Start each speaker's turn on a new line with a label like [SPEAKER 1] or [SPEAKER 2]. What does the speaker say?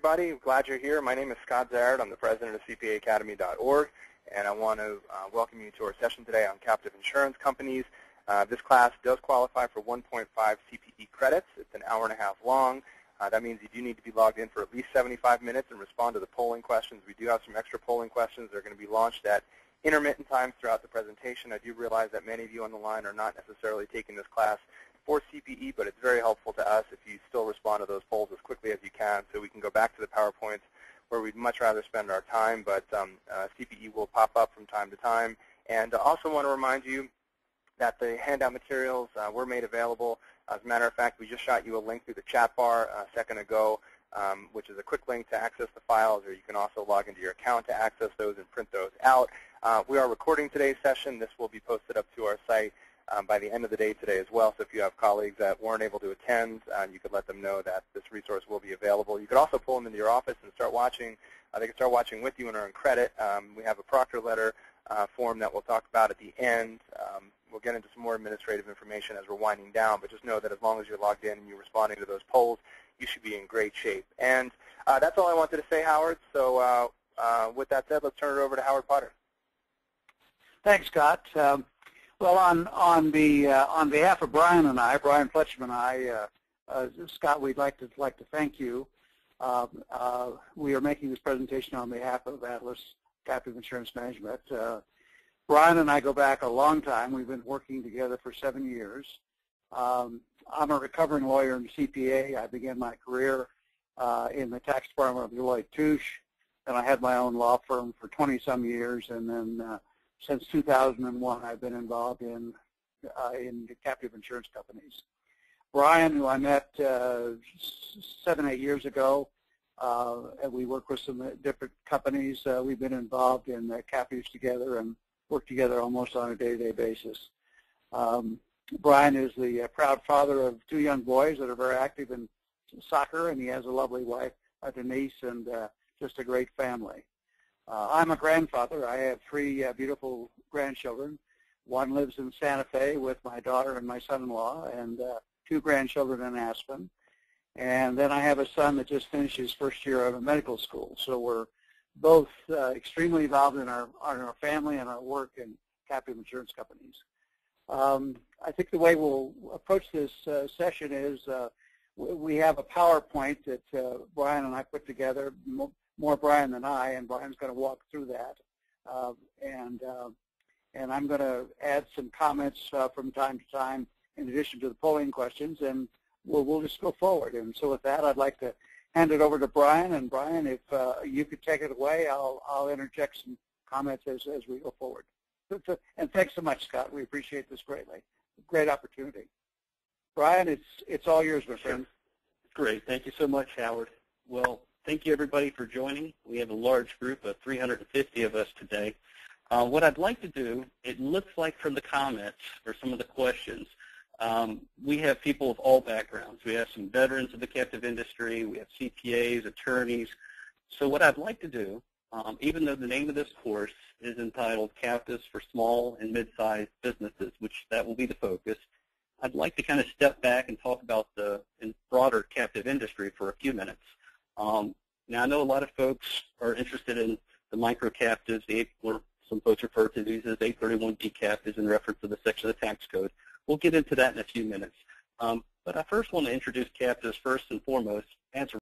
[SPEAKER 1] everybody. Glad you're here. My name is Scott Zared. I'm the president of CPAacademy.org, and I want to welcome you to our session today on captive insurance companies. This class does qualify for 1.5 CPE credits. It's an hour and a half long. That means you do need to be logged in for at least 75 minutes and respond to the polling questions. We do have some extra polling questions. They're going to be launched at intermittent times throughout the presentation. I do realize that many of you on the line are not necessarily taking this class for CPE, but it's very helpful to us if you still respond to those polls as quickly as you can so we can go back to the PowerPoints where we'd much rather spend our time, but CPE will pop up from time to time. And I also want to remind you that the handout materials were made available. As a matter of fact, we just shot you a link through the chat bar a second ago, which is a quick link to access the files, or you can also log into your account to access those and print those out. We are recording today's session. This will be posted up to our site by the end of the day today as well. So if you have colleagues that weren't able to attend, you could let them know that this resource will be available. You could also pull them into your office and start watching. They can start watching with you and earn credit. We have a proctor letter form that we'll talk about at the end. We'll get into some more administrative information as we're winding down, but just know that as long as you're logged in and you're responding to those polls, you should be in great shape. And that's all I wanted to say, Howard. So with that said, let's turn it over to Howard Potter.
[SPEAKER 2] Thanks, Scott. Well, on behalf of Brian Fletchman and I, Scott, we'd like to thank you. We are making this presentation on behalf of Atlas Captive Insurance Management. Brian and I go back a long time. We've been working together for 7 years. I'm a recovering lawyer and CPA. I began my career in the tax department of Deloitte Touche, and I had my own law firm for 20-some years, and then since 2001, I've been involved in captive insurance companies. Brian, who I met 7, 8 years ago, and we work with some different companies. We've been involved in captives together and work together almost on a day-to-day basis. Brian is the proud father of 2 young boys that are very active in soccer, and he has a lovely wife, Denise, and just a great family. I'm a grandfather. I have 3 beautiful grandchildren. One lives in Santa Fe with my daughter and my son-in-law, and 2 grandchildren in Aspen. And then I have a son that just finished his first year of medical school. So we're both extremely involved in our family and our work in captive insurance companies. I think the way we'll approach this session is we have a PowerPoint that Brian and I put together, more Brian than I, and Brian's going to walk through that. And I'm going to add some comments from time to time in addition to the polling questions, and we'll just go forward. And so with that, I'd like to hand it over to Brian. And Brian, if you could take it away, I'll interject some comments as we go forward. And thanks so much, Scott. We appreciate this greatly. Great opportunity. Brian, it's all yours, my friend.
[SPEAKER 3] Great. Thank you so much, Howard. Well, thank you, everybody, for joining. We have a large group of 350 of us today. What I'd like to do, it looks like from the comments or some of the questions, we have people of all backgrounds. We have some veterans of the captive industry. We have CPAs, attorneys. So what I'd like to do, even though the name of this course is entitled Captives for Small and Mid-Sized Businesses, which that will be the focus, I'd like to kind of step back and talk about the broader captive industry for a few minutes. Now, I know a lot of folks are interested in the micro-captives, or some folks refer to these as 831D captives in reference to the section of the tax code. We'll get into that in a few minutes. But I first want to introduce captives first and foremost as